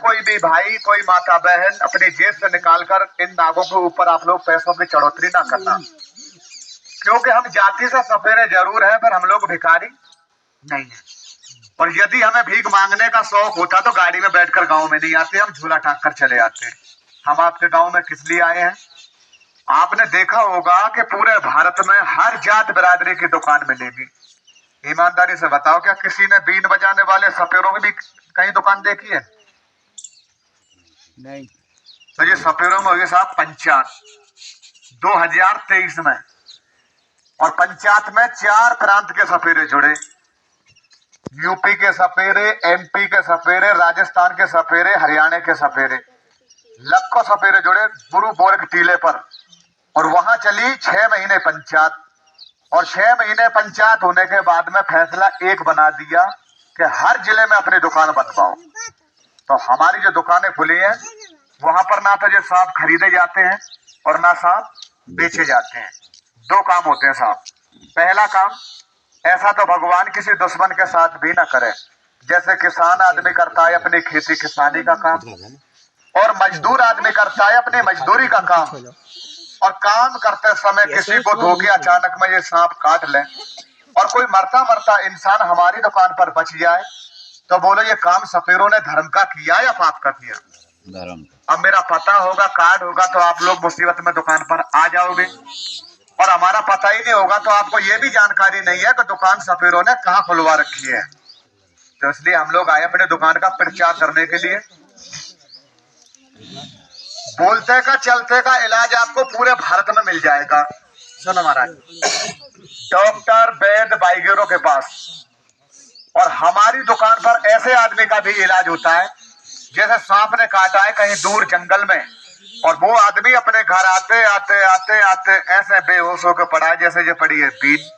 कोई भी भाई, कोई माता बहन अपनी जेब से निकालकर इन नागों के ऊपर आप लोग पैसों की चढ़ोतरी ना करना, क्योंकि हम जाति से सफेरे जरूर है पर हम लोग भिखारी नहीं है। और यदि हमें भीख मांगने का शौक होता तो गाड़ी में बैठकर गांव में नहीं आते, हम झूला टांग कर चले आते हैं। हम आपके गांव में किस लिए आए हैं? आपने देखा होगा कि पूरे भारत में हर जात बिरादरी की दुकान मिलेगी। ईमानदारी से बताओ, क्या किसी ने बीन बजाने वाले सपेरों की भी कहीं दुकान देखी है? नहीं। तो ये सपेरों में हुए साहब पंचायत 2023 में, और पंचायत में 4 प्रांत के सपेरे जुड़े। यूपी के सपेरे, एमपी के सपेरे, राजस्थान के सपेरे, हरियाणा के सपेरे, लाखों सपेरे जुड़े गुरु गोरख टीले पर। और वहां चली 6 महीने पंचायत, और 6 महीने पंचायत होने के बाद में फैसला एक बना दिया कि हर जिले में अपनी दुकान बनवाओ। तो हमारी जो दुकानें खुली हैं वहां पर ना तो ये सांप खरीदे जाते हैं और ना सांप बेचे जाते हैं। 2 काम होते हैं साहब। पहला काम, ऐसा तो भगवान किसी दुश्मन के साथ भी ना करे। जैसे किसान आदमी करता है अपनी खेती किसानी का काम, और मजदूर आदमी करता है अपनी मजदूरी का काम, और काम करते समय किसी को धोखे अचानक में ये सांप काट ले और कोई मरता मरता इंसान हमारी दुकान पर बच जाए, तो बोलो ये काम सपेरों ने धर्म का किया या पाप का किया? धर्म। अब मेरा पता होगा, कार्ड होगा, तो आप लोग मुसीबत में दुकान पर आ जाओगे, और हमारा पता ही नहीं होगा तो आपको ये भी जानकारी नहीं है कि दुकान सपेरों ने कहाँ खुलवा रखी है। तो इसलिए हम लोग आए अपने दुकान का प्रचार करने के लिए। बोलते का चलते का इलाज आपको पूरे भारत में मिल जाएगा। सुनो महाराज, डॉक्टर वैद्य बाइगेरों के पास, और हमारी दुकान पर ऐसे आदमी का भी इलाज होता है जैसे सांप ने काटा है कहीं दूर जंगल में, और वो आदमी अपने घर आते आते आते आते ऐसे बेहोश होकर पड़ा है जैसे ये पड़ी है बीन।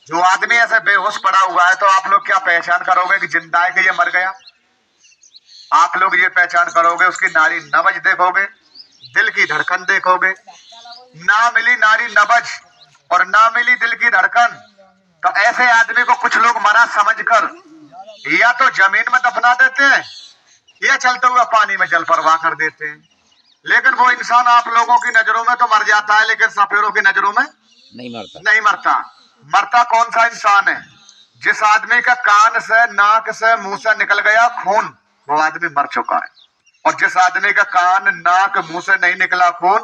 जो आदमी ऐसे बेहोश पड़ा हुआ है तो आप लोग क्या पहचान करोगे कि जिंदा है कि ये मर गया? आप लोग ये पहचान करोगे, उसकी नाड़ी नबज देखोगे, दिल की धड़कन देखोगे। ना मिली नाड़ी नबज और ना मिली दिल की धड़कन, तो ऐसे आदमी को कुछ लोग मरा समझकर या तो जमीन में दफना देते हैं या चलते हुए पानी में जल प्रवाह कर देते हैं। लेकिन वो इंसान आप लोगों की नजरों में तो मर जाता है, लेकिन सपेरों की नजरों में नहीं मरता। मरता कौन सा इंसान है? जिस आदमी का कान से, नाक से, मुंह से निकल गया खून, वो आदमी मर चुका है। और जिस आदमी का कान, नाक, मुंह से नहीं निकला खून,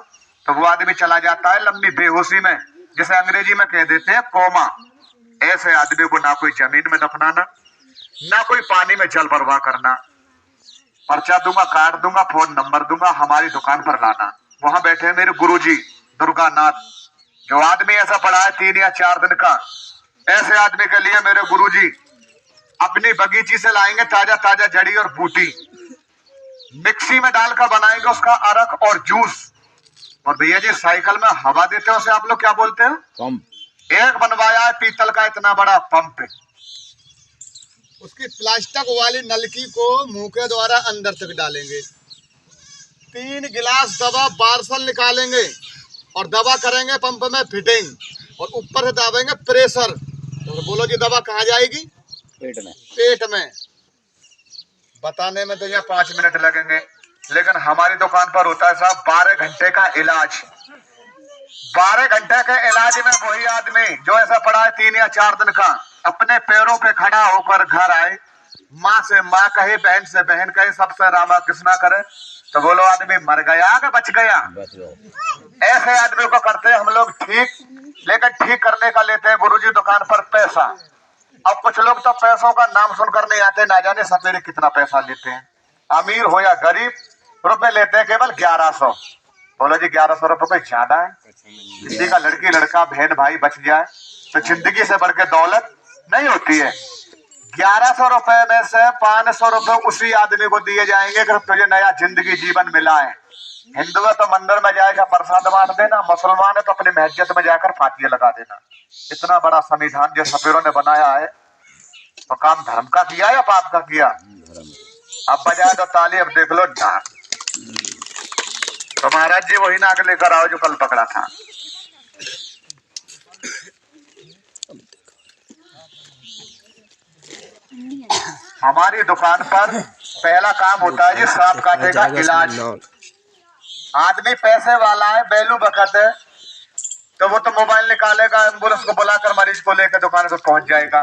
तो वो आदमी चला जाता है लंबी बेहोशी में, जिसे अंग्रेजी में कह देते हैं कोमा। ऐसे आदमी को ना कोई जमीन में दफनाना, ना कोई पानी में जल प्रवाह करना। पर्चा दूंगा, कार्ड दूंगा, फोन नंबर दूंगा, हमारी दुकान पर लाना। वहां बैठे हैं मेरे गुरुजी दुर्गा नाथ। जो आदमी ऐसा पड़ा है 3 या 4 दिन का, ऐसे आदमी के लिए मेरे गुरुजी अपनी बगीची से लाएंगे ताजा ताजा जड़ी और बूटी, मिक्सी में डालकर बनाएंगे उसका अरक और जूस। और भैया जी साइकिल में हवा देते हो उसे आप लोग क्या बोलते हैं? पंप। एक बनवाया है पीतल का इतना बड़ा पंप, उसकी प्लास्टिक वाली नलकी को मुंह के द्वारा अंदर तक डालेंगे, 3 गिलास दवा पार्सल निकालेंगे और दवा करेंगे पंप में फिटिंग, और ऊपर से दाबेंगे प्रेशर। तो बोलो जी दवा कहाँ जाएगी? पेट में। बताने में तो यहाँ 5 मिनट लगेंगे, लेकिन हमारी दुकान पर होता है साहब 12 घंटे का इलाज। 12 घंटे के इलाज में वही आदमी जो ऐसा पड़ा है 3 या 4 दिन का, अपने पैरों पे खड़ा होकर घर आए, माँ से माँ कहे, बहन से बहन कहे, सबसे रामा कृष्णा करे, तो बोलो आदमी मर गया कि बच गया? ऐसे आदमी को करते हैं हम लोग ठीक, लेकिन ठीक करने का लेते हैं गुरुजी दुकान पर पैसा। अब कुछ लोग तो पैसों का नाम सुनकर नहीं आते, ना जाने सपेरे कितना पैसा लेते हैं। अमीर हो या गरीब, रुपए लेते हैं केवल 1100। बोलो जी 1100 रुपए कोई ज्यादा है? किसी का लड़की लड़का बहन भाई बच जाए तो जिंदगी से बढ़ के दौलत नहीं होती है। 1100 रुपए में से 500 रुपए उसी आदमी को दिए जाएंगे कि तुझे नया जिंदगी जीवन मिला है। हिंदू है तो मंदिर में जाएगा प्रसाद बांट देना, मुसलमान है तो अपनी मस्जिद में जाकर फातिया लगा देना। इतना बड़ा संविधान जो सपेरों ने बनाया है, तो काम धर्म का किया या पाप का किया? अब बजाय तो ताली, अब देख लो नाक। तो महाराज जी वही नाक लेकर आओ जो कल पकड़ा था। हमारी दुकान पर पहला काम होता है जी सांप काटे का इलाज। आदमी पैसे वाला है, बेलू बखत है, तो वो तो मोबाइल निकालेगा, एम्बुलेंस को बुलाकर मरीज को लेकर दुकान पर पहुंच जाएगा।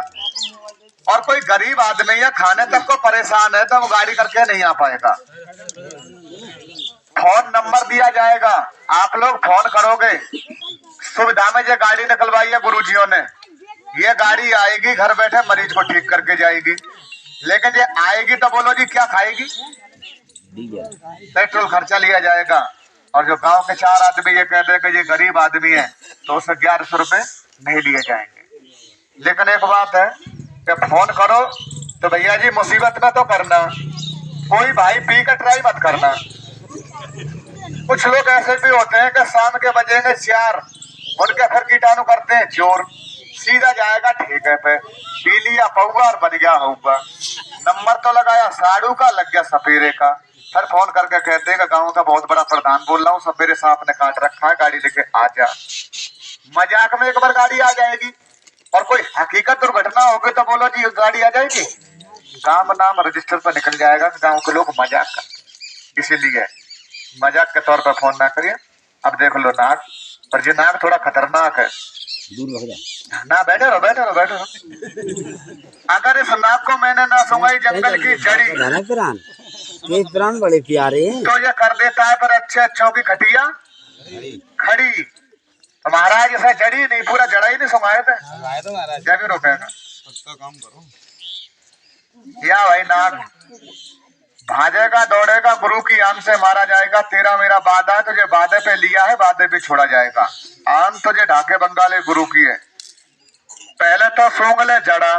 और कोई गरीब आदमी है, खाने तक को परेशान है, तो वो गाड़ी करके नहीं आ पाएगा। फोन नंबर दिया जाएगा, आप लोग फोन करोगे, सुविधा में ये गाड़ी निकलवाई है गुरुजियों ने, ये गाड़ी आएगी घर बैठे मरीज को ठीक करके जाएगी। लेकिन ये आएगी तो बोलो जी क्या खाएगी? पेट्रोल खर्चा लिया जाएगा। और जो गांव के 4 आदमी ये कहते हैं कि ये गरीब आदमी है, तो उसे 1100 रुपए नहीं लिए जाएंगे। लेकिन एक बात है कि फोन करो तो भैया जी मुसीबत में तो करना, कोई भाई पी कर ट्राई मत करना। कुछ लोग ऐसे भी होते हैं कि शाम के बजेंगे 4, उनके फिर कीटाणु करते हैं जोर, सीधा जाएगा ठेके पे, पी लिया पौगा और बन गया होगा। नंबर तो लगाया साड़ू का, लग गया सपेरे का। फिर फोन करके कहते हैं कि गांव का बहुत बड़ा प्रधान बोल रहा हूँ, सपेरे सांप ने काट रखा है, गाड़ी लेके आ जा। मजाक में एक बार गाड़ी आ जाएगी, और कोई हकीकत दुर्घटना होगी तो बोलो जी गाड़ी आ जाएगी, गांव नाम रजिस्टर पर निकल जाएगा। गांव के लोग मजाक करते, इसीलिए मजाक के तौर पर फोन ना करिए। अब देख लो नाग, पर ये नाग थोड़ा खतरनाक है, ना बैठे रहो बैठे रहो बैठे रहो। अगर इस नाग को मैंने ना सुंगाई जंगल की जड़ी प्राण बड़े प्यारे हैं, तो ये कर देता है पर अच्छे अच्छों की खटिया खड़ी। तो महाराज इसे जड़ी नहीं, पूरा जड़ा ही नहीं सुंगाए थे, जब रुकेगा या भाई नाग भागेगा दौड़ेगा, गुरु की आन से मारा जाएगा। तेरा मेरा वादा है, तुझे वादे पे लिया है, वादे पे छोड़ा जाएगा। आन तुझे ढाके बंगाले गुरु की है, पहले तो सूंघ ले जड़ा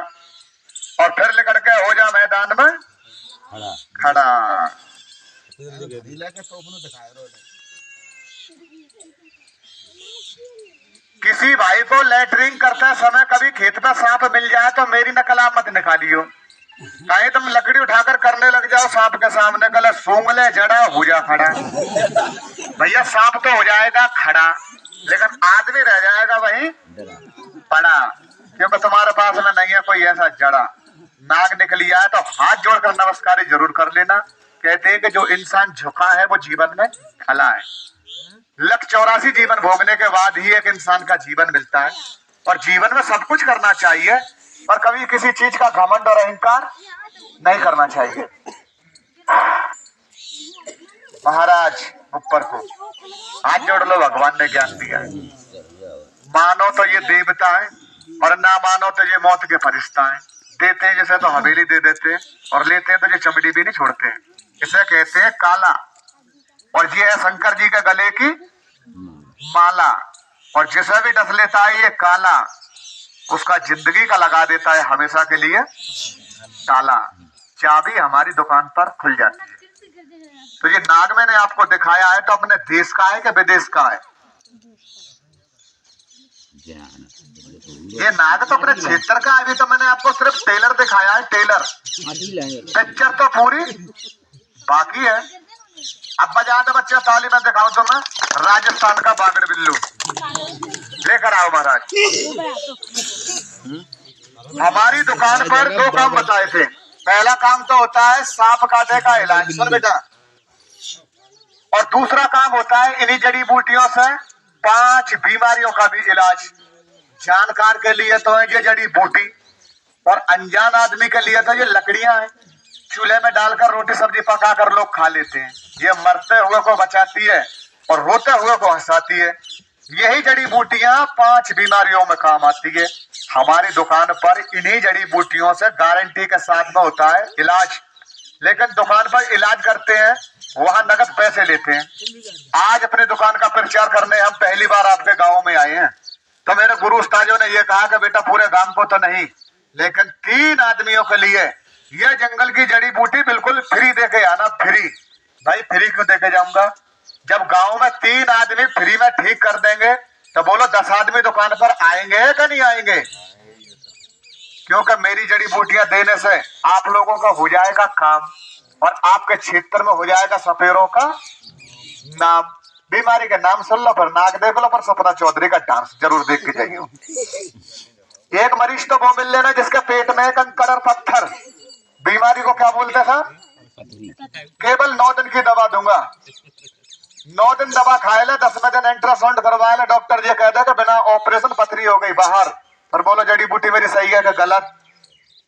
और फिर निकल के हो जा मैदान में खड़ा। किसी भाई को लेटरिंग करते समय कभी खेत में सांप मिल जाए तो मेरी नकल आप मत निकालियो, कहीं तुम लकड़ी उठाकर करने लग जाओ सांप के सामने, कल सूंघ ले जड़ा हो जा खड़ा। भैया सांप तो हो जाएगा खड़ा, लेकिन आदमी रह जाएगा वहीं पड़ा, क्योंकि तुम्हारे पास में नहीं है कोई ऐसा जड़ा। नाग निकली आए तो हाथ जोड़कर नमस्कार जरूर कर लेना। कहते हैं कि जो इंसान झुका है वो जीवन में खला है। 184 जीवन भोगने के बाद ही एक इंसान का जीवन मिलता है, और जीवन में सब कुछ करना चाहिए, और कभी किसी चीज का घमंड और अहंकार नहीं करना चाहिए। महाराज ऊपर को हाथ जोड़ लो, भगवान ने ज्ञान दिया है। मानो तो ये देवता है और ना मानो तो ये मौत के फरिश्ता है। देते हैं जैसे तो हवेली दे देते हैं, और लेते हैं तो ये चमड़ी भी नहीं छोड़ते हैं। इसे कहते हैं काला, और ये है शंकर जी के गले की माला। और जिसे भी डस लेता है ये काला, उसका जिंदगी का लगा देता है हमेशा के लिए ताला। चाबी हमारी दुकान पर खुल जाती है। तो ये नाग मैंने आपको दिखाया है तो अपने देश का है कि विदेश का है? ये नाग तो अपने क्षेत्र का है। अभी तो मैंने आपको सिर्फ टेलर दिखाया है, टेलर, पिक्चर तो पूरी बाकी है। अब बजा दो बच्चे, ताली में दिखाऊं तो मैं राजस्थान का बागड़ बिल्लू लेकर आओ महाराज। हमारी दुकान पर 2 काम बताए थे। पहला काम तो होता है सांप काटे का इलाज, सुन बेटा, और दूसरा काम होता है इन्हीं जड़ी बूटियों से 5 बीमारियों का भी इलाज। जानकार के लिए तो है ये जड़ी बूटी, और अनजान आदमी के लिए तो ये लकड़ियां हैं, चूल्हे में डालकर रोटी सब्जी पकाकर लोग खा लेते हैं। ये मरते हुए को बचाती है और रोते हुए को हंसाती है। यही जड़ी बूटियां 5 बीमारियों में काम आती है। हमारी दुकान पर इन्हीं जड़ी बूटियों से गारंटी के साथ में होता है इलाज। लेकिन दुकान पर इलाज करते हैं, वहां नगद पैसे लेते हैं। आज अपनी दुकान का प्रचार करने हम पहली बार आपके गांव में आए हैं, तो मेरे गुरु उस्तादों ने यह कहा कि बेटा पूरे गांव को तो नहीं, लेकिन 3 आदमियों के लिए यह जंगल की जड़ी बूटी बिल्कुल फ्री दे के आना। फ्री? भाई फ्री क्यों दे के जाऊंगा? जब गांव में 3 आदमी फ्री में ठीक कर देंगे तो बोलो 10 आदमी दुकान पर आएंगे कि नहीं आएंगे? क्योंकि मेरी जड़ी बूटियां देने से आप लोगों का हो जाएगा काम, और आपके क्षेत्र में हो जाएगा सपेरों का नाम। बीमारी का नाम सुन लो, पर नाक देख लो, पर सपना चौधरी का डांस जरूर देख के जाइए। एक मरीज तो वो मिल लेना जिसके पेट में कंकड़ और पत्थर। बीमारी को क्या बोलते था? केवल 9 दिन की दवा दूंगा। 9 दिन दवा खाए ले, 10वें दिन अल्ट्रासाउंड करवाए ले, डॉक्टर जी कहता है कि बिना ऑपरेशन पथरी हो गई बाहर। पर बोलो जड़ी बूटी मेरी सही है कि गलत?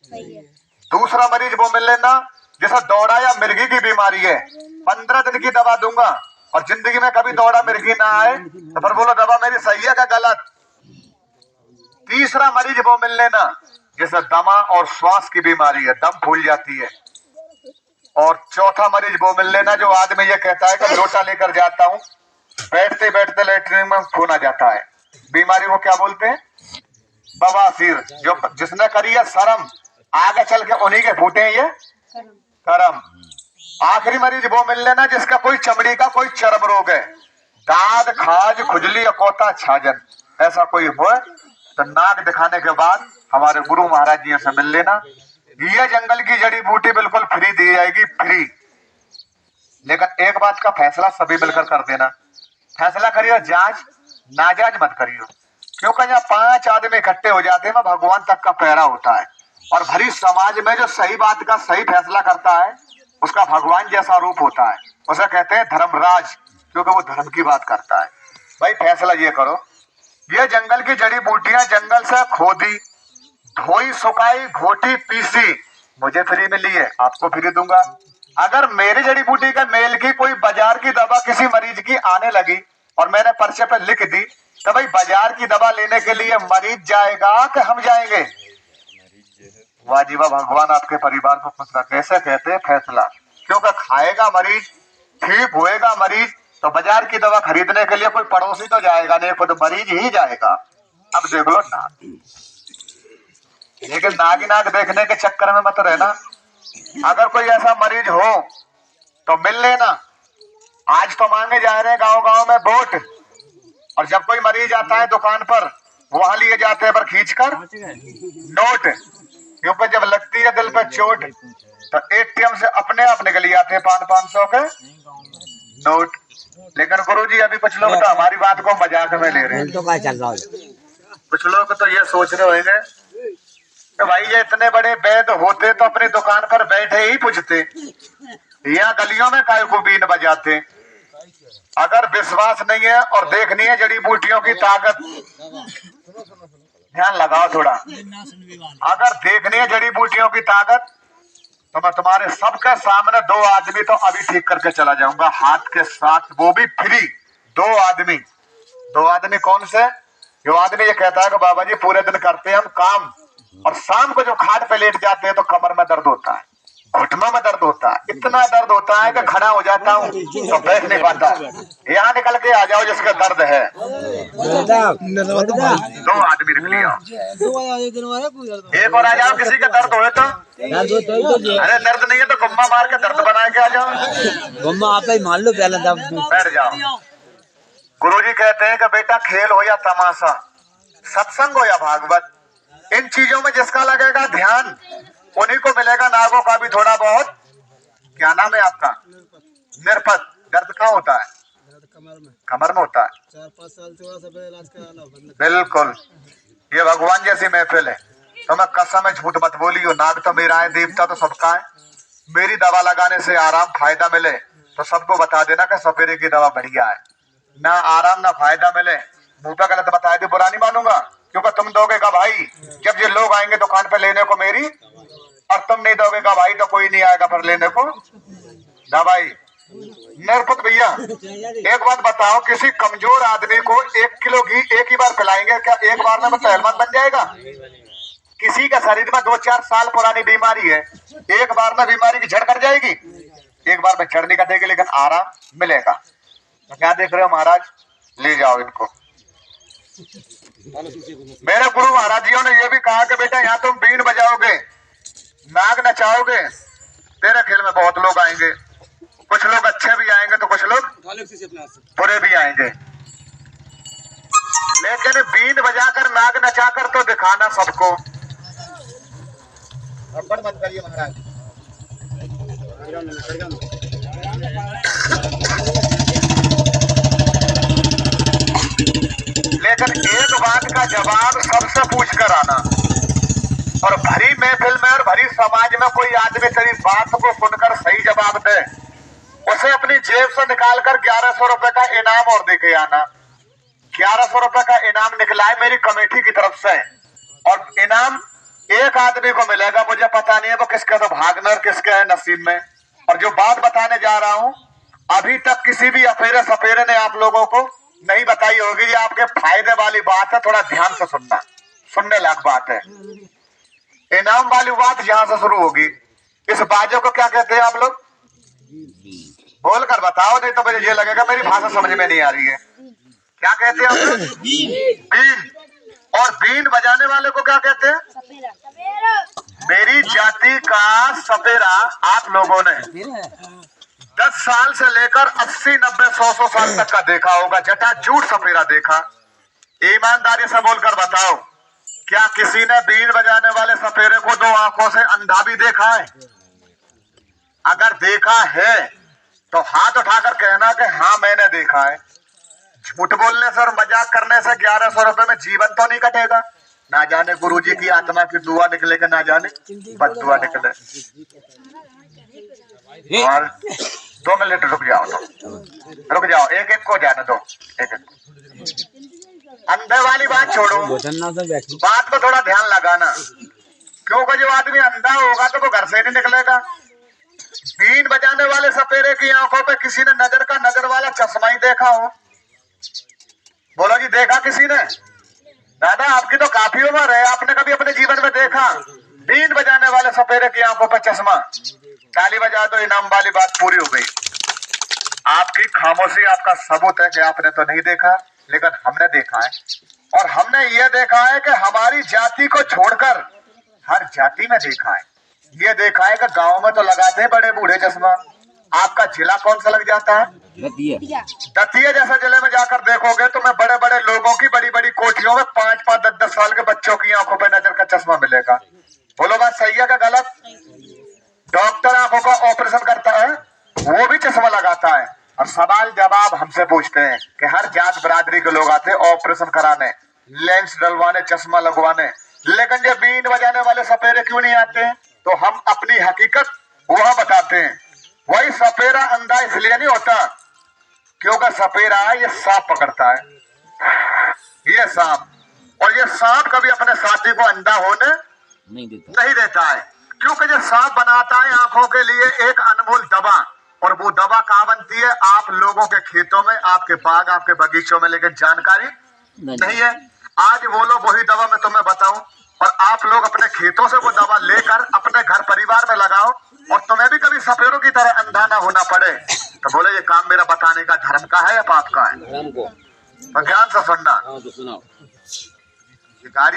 सही है। दूसरा मरीज वो मिल लेना जैसा दौड़ा या मिर्गी की बीमारी है, 15 दिन की दवा दूंगा और जिंदगी में कभी दौड़ा मिर्गी ना आए, तो फिर बोलो दवा मेरी सही है कि गलत? तीसरा मरीज वो मिल लेना जैसे दमा और श्वास की बीमारी है, दम फूल जाती है। और चौथा मरीज वो मिल लेना जो आदमी ये कहता है कि लोटा लेकर जाता हूं, बैठते बैठते लेटरिन में खून आ जाता है। बीमारी को क्या बोलते हैं? बवासीर। जो जिसने करी है शर्म, आगे चल के उन्हीं के फूटे ये करम। आखिरी मरीज वो मिल लेना जिसका कोई चमड़ी का कोई चर्म रोग है, दाद, खाज, खुजली, अकोता, छाजन, ऐसा कोई हो तो नाक दिखाने के बाद हमारे गुरु महाराज जी से मिल लेना। ये जंगल की जड़ी बूटी बिल्कुल फ्री दी जाएगी, फ्री। लेकिन एक बात का फैसला सभी मिलकर कर देना। फैसला करियो, जांच नाजायज मत करियो, क्योंकि यहाँ 5 आदमी इकट्ठे हो जाते हैं, भगवान तक का पहरा होता है। और भरी समाज में जो सही बात का सही फैसला करता है उसका भगवान जैसा रूप होता है। उसे कहते हैं धर्मराज, क्योंकि वो धर्म की बात करता है। भाई फैसला ये करो, ये जंगल की जड़ी बूटियां जंगल से खोदी, धोई, सुखाई, घोटी, पीसी, मुझे फ्री मिली है, आपको फ्री दूंगा। अगर मेरी जड़ी बूटी का मेल की कोई बाजार की दवा किसी मरीज की आने लगी और मैंने पर्चे पर लिख दी, तो भाई बाजार की दवा लेने के लिए मरीज जाएगा कि हम जाएंगे? वाह भगवान आपके परिवार को खुश रखे। ऐसे कहते हैं फैसला, क्योंकि खाएगा मरीज, ठीक होएगा मरीज, तो बाजार की दवा खरीदने के लिए कोई पड़ोसी तो जाएगा नहीं, खुद मरीज ही जाएगा। अब देख लो नाग, लेकिन नाग ही नाग देखने के चक्कर में मत रहना। अगर कोई ऐसा मरीज हो तो मिल लेना। आज तो मांगे जा रहे हैं गांव गांव में वोट, और जब कोई मरीज आता है दुकान पर वहां लिए जाते हैं पर खींचकर नोट, क्योंकि जब लगती है दिल पे चोट तो एटीएम से अपने आप निकल जाते हैं 500 के नोट। लेकिन गुरुजी अभी कुछ लोग तो हमारी बात को मजाक में ले रहे हैं। तो क्या चल रहा है? कुछ लोग तो ये सोच रहे होंगे कि भाई ये इतने बड़े वैद्य होते तो अपनी दुकान पर बैठे ही पूछते, या गलियों में काय को बीन बजाते। अगर विश्वास नहीं है और देखनी है जड़ी बूटियों की ताकत, ध्यान लगाओ थोड़ा, अगर देखनी है जड़ी बूटियों की ताकत तो मैं तुम्हारे सबके सामने 2 आदमी तो अभी ठीक करके चला जाऊंगा हाथ के साथ, वो भी फ्री। 2 आदमी। 2 आदमी कौन से? जो आदमी ये कहता है कि बाबा जी पूरे दिन करते हैं हम काम, और शाम को जो खाट पे लेट जाते हैं तो कमर में दर्द होता है, घुटनों में दर्द होता है, इतना दर्द होता है कि खड़ा हो जाता हूँ तो बैठ नहीं पाता। यहाँ निकल के आ जाओ जिसका दर्द है। 2 आदमी निकल आओ, एक और आ जाओ किसी का दर्द हो तो। अरे दर्द नहीं है तो गुम्मा मार के दर्द बना के आ जाओ। गुम्मा आप ही मान लो पहले, बैठ जाओ। गुरुजी कहते हैं कि बेटा खेल हो या तमाशा, सत्संग हो या भागवत, इन चीजों में जिसका लगेगा ध्यान उन्हीं को मिलेगा। नागों का भी थोड़ा बहुत, क्या नाम है आपका? निरपत। दर्द कहाँ होता है? कमर में होता है। 4-5 साल से हुआ इलाज कराना। बिल्कुल, ये भगवान जैसी महफिल है तो मैं कसम है झूठ मत बोलियो। नाग तो मेरा है, देवता तो सबका है। मेरी दवा लगाने से आराम फायदा मिले तो सबको बता देना कि सपेरे की दवा बढ़िया है। ना आराम ना फायदा मिले, मुंह पे गलत बता दे, बुरा नहीं मानूंगा, क्योंकि तुम दोगे का भाई जब ये लोग आएंगे दुकान पे लेने को मेरी, और तुम नहीं दोगे का भाई तो कोई नहीं आएगा फिर लेने को दवाई। निरपत भैया एक बात बताओ, किसी कमजोर आदमी को 1 किलो घी एक ही बार पिलाएंगे क्या एक बार में वो पहलवान बन जाएगा? किसी का शरीर में 2-4 साल पुरानी बीमारी है, एक बार में बीमारी की जड़ कट जाएगी? एक बार में जड़ नहीं कटेगी लेकिन आराम मिलेगा। तो क्या देख रहे हो महाराज, ले जाओ इनको। मेरे गुरु महाराज जियों ने यह भी कहा कि बेटा यहाँ तुम बीन बजाओगे, नाग नचाओगे, तेरे खेल में बहुत लोग आएंगे, कुछ लोग अच्छे भी आएंगे तो कुछ लोग बुरे भी आएंगे, लेकिन बीन बजाकर नाग नचाकर तो दिखाना सबको। अब्बड़ मत करिए महाराज। लेकिन एक बात का जवाब सबसे पूछ कर आना, और भरी महफिल में और भरी समाज में कोई आदमी तेरी बात को सुनकर सही सही जवाब दे उसे अपनी जेब से निकालकर 1100 रुपए का इनाम और देके आना। 1100 रुपए का इनाम निकला है मेरी कमेटी की तरफ से, और इनाम एक आदमी को मिलेगा, मुझे पता नहीं है वो किसका, तो भागनर किसके है नसीब में। और जो बात बताने जा रहा हूं अभी तक किसी भी अफेरे सपेरे ने आप लोगों को नहीं बताई होगी। ये आपके फायदे वाली बात है, थोड़ा ध्यान से सुनना, सुनने लायक बात है। इनाम वाली बात यहां से शुरू होगी। इस बाजे को क्या कहते हैं आप लोग? बोल कर बताओ, नहीं तो मुझे ये लगेगा मेरी भाषा समझ में नहीं आ रही है। क्या कहते हैं आप लोग? बीन। और बीन बजाने वाले को क्या कहते हैं? मेरी जाति का सपेरा आप लोगों ने 10 साल से लेकर 80, 90, 100 साल तक का देखा होगा, जटाजूट सपेरा देखा। ईमानदारी से बोलकर बताओ, क्या किसी ने बीन बजाने वाले सपेरे को 2 आंखों से अंधा भी देखा है? अगर देखा है तो हाथ उठाकर कहना कि हाँ मैंने देखा है। झूठ बोलने से और मजाक करने से 1100 रुपए में जीवन तो नहीं कटेगा। ना जाने गुरुजी की आत्मा की दुआ निकले कि ना जाने बददुआ निकले। और 2 मिनट रुक जाओ, रुक जाओ, एक एक को जाने दो, एक एक। अंधे वाली बात छोड़ो, बात को थोड़ा ध्यान लगाना, क्योंकि जो आदमी अंधा होगा तो वो घर से नहीं निकलेगा। बीन बजाने वाले सपेरे की आंखों पे किसी ने नजर का नजर वाला चश्मा ही देखा हो? बोलो जी, देखा किसी ने? दादा आपकी तो काफी उम्र है, आपने कभी अपने जीवन में देखा बीन बजाने वाले सपेरे की आंखों पर चश्मा? ताली बजा दो, इनाम वाली बात पूरी हो गई। आपकी खामोशी आपका सबूत है कि आपने तो नहीं देखा, लेकिन हमने देखा है। और हमने ये देखा है कि हमारी जाति को छोड़कर हर जाति में देखा है। ये देखा है कि गांव में तो लगाते हैं बड़े बूढ़े चश्मा। आपका जिला कौन सा लग जाता है? दतिया जैसा जिले में जाकर देखोगे तो मैं बड़े बड़े लोगों की बड़ी बड़ी कोठियों में 5-5, 10-10 साल के बच्चों की आंखों पे नजर का चश्मा मिलेगा। बोलो बात सही है क्या गलत? डॉक्टर आंखों का ऑपरेशन करता है, वो भी चश्मा लगाता है। और सवाल जवाब हमसे पूछते हैं कि हर जात बिरादरी के लोग आते हैं ऑपरेशन कराने, लेंस डलवाने, चश्मा लगवाने, लेकिन ये बीन बजाने वाले सपेरे क्यों नहीं आते हैं? तो हम अपनी हकीकत वहां बताते हैं। वही सपेरा अंधा इसलिए नहीं होता क्योंकि सपेरा ये सांप पकड़ता है, ये सांप, और ये सांप कभी अपने साथी को अंधा होने नहीं देता है, क्योंकि जो सांप बनाता है आंखों के लिए एक अनमोल दवा, और वो दवा कहाँ बनती है? आप लोगों के खेतों में, आपके बाग, आपके बगीचों में, लेकिन जानकारी नहीं है। आज वो लोग वही दवा मैं तुम्हें बताऊं, और आप लोग अपने खेतों से वो दवा लेकर अपने घर परिवार में लगाओ, और तुम्हें भी कभी सपेरों की तरह अंधा ना होना पड़े। तो बोले ये काम मेरा बताने का धर्म का है या पाप का है? तो ध्यान से सुनना।